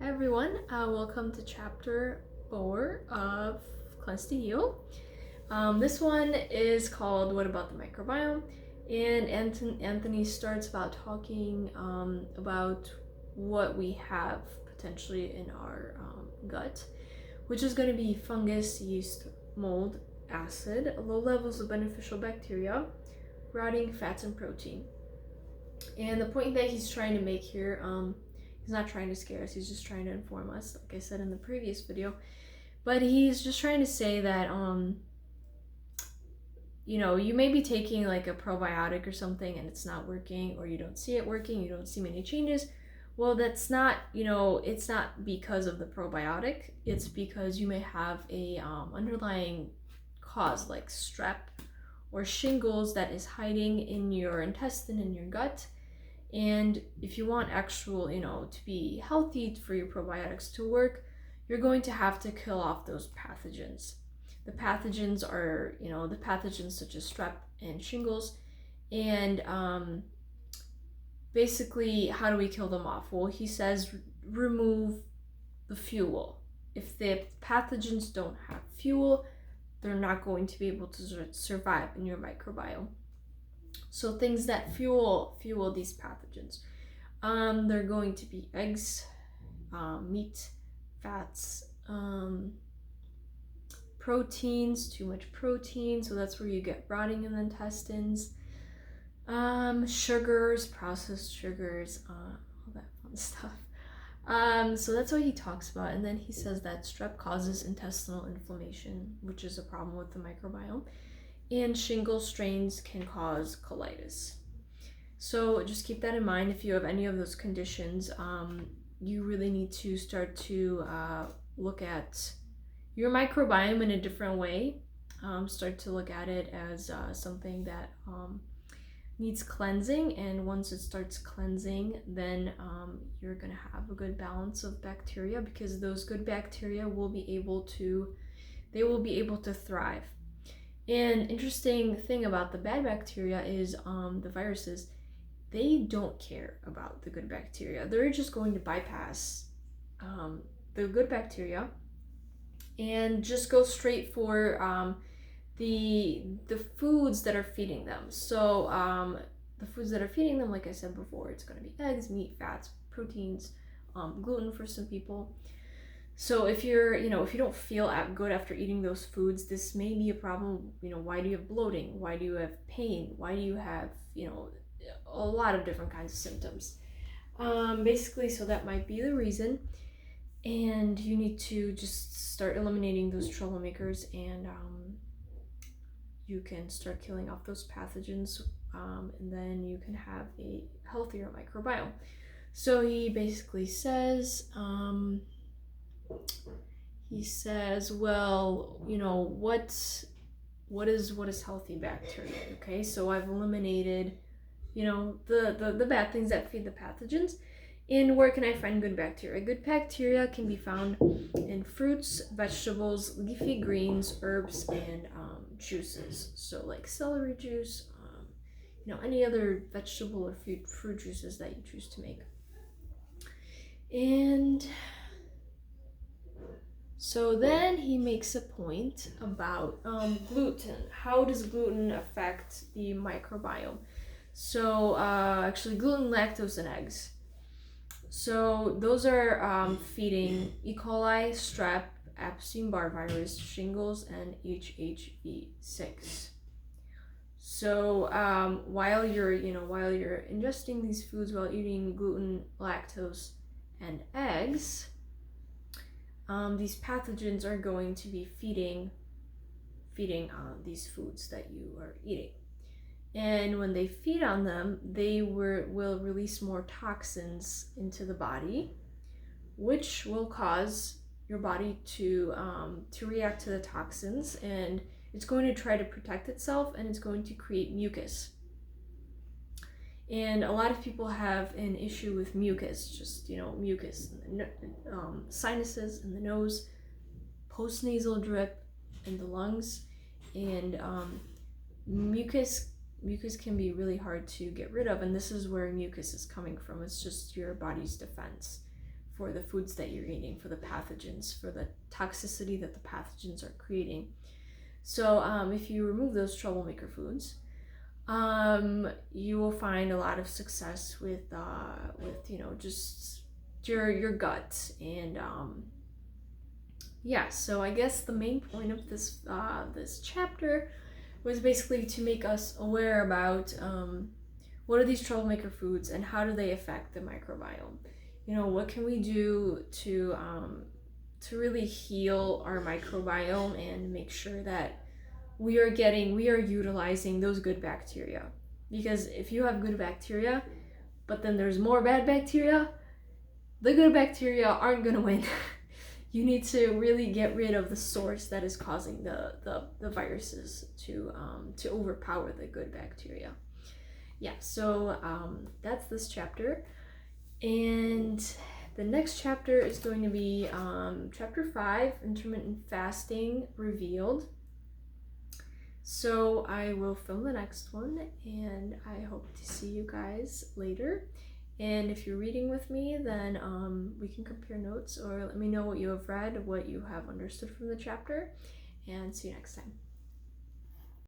Hi everyone, welcome to chapter 4 of Cleanse to Heal. This one is called What About the Microbiome? And Anthony starts about talking about what we have potentially in our gut, which is going to be fungus, yeast, mold, acid, low levels of beneficial bacteria, rotting fats, and protein. And the point that he's trying to make here, he's not trying to scare us, he's just trying to inform us, like I said in the previous video. But he's just trying to say that, you may be taking like a probiotic or something and it's not working, or you don't see it working, you don't see many changes. Well, that's not, it's not because of the probiotic, it's because you may have a underlying cause like strep or shingles that is hiding in your intestine, in your gut. And if you want actual, to be healthy for your probiotics to work, you're going to have to kill off those pathogens. The pathogens are, the pathogens such as strep and shingles. And basically, how do we kill them off? Well, he says remove the fuel. If the pathogens don't have fuel, they're not going to be able to survive in your microbiome. So things that fuel these pathogens, they're going to be eggs, meat, fats, proteins, too much protein, so that's where you get rotting in the intestines, sugars, processed sugars, all that fun stuff. So that's what he talks about. And then he says that strep causes intestinal inflammation, which is a problem with the microbiome. And shingle strains can cause colitis. So just keep that in mind. If you have any of those conditions, you really need to start to look at your microbiome in a different way. Start to look at it as something that needs cleansing, and once it starts cleansing, then you're going to have a good balance of bacteria, because those good bacteria will be able to thrive. And interesting thing about the bad bacteria is the viruses, they don't care about the good bacteria. They're just going to bypass the good bacteria and just go straight for the foods that are feeding them. So the foods that are feeding them, like I said before, it's going to be eggs, meat, fats, proteins, gluten for some people. So if if you don't feel good after eating those foods, this may be a problem. Why do you have bloating? Why do you have pain? Why do you have, a lot of different kinds of symptoms? Basically, so that might be the reason. And you need to just start eliminating those troublemakers, and you can start killing off those pathogens, and then you can have a healthier microbiome. So he basically says, well, what is healthy bacteria? Okay, so I've eliminated, the bad things that feed the pathogens. And where can I find good bacteria? Good bacteria can be found in fruits, vegetables, leafy greens, herbs, and juices. So like celery juice, any other vegetable or fruit juices that you choose to make. And so then he makes a point about gluten. How does gluten affect the microbiome? So actually gluten, lactose, and eggs. So those are feeding E. coli, strep, Epstein-Barr virus, shingles, and HHV6. So while you're ingesting these foods, while eating gluten, lactose, and eggs, these pathogens are going to be feeding these foods that you are eating. And when they feed on them, they will release more toxins into the body, which will cause your body to react to the toxins, and it's going to try to protect itself, and it's going to create mucus. And a lot of people have an issue with mucus, just mucus in the sinuses, in the nose, postnasal drip, in the lungs, and mucus can be really hard to get rid of, and this is where mucus is coming from. It's just your body's defense for the foods that you're eating, for the pathogens, for the toxicity that the pathogens are creating. So if you remove those troublemaker foods, you will find a lot of success with just your gut. And yeah, so I guess the main point of this chapter was basically to make us aware about what are these troublemaker foods and how do they affect the microbiome. What can we do to really heal our microbiome and make sure that we are utilizing those good bacteria. Because if you have good bacteria, but then there's more bad bacteria, the good bacteria aren't gonna win. You need to really get rid of the source that is causing the viruses to overpower the good bacteria. Yeah, so that's this chapter. And the next chapter is going to be chapter 5, intermittent fasting revealed. So I will film the next one, and I hope to see you guys later. And if you're reading with me, then we can compare notes, or let me know what you have read, what you have understood from the chapter, and see you next time.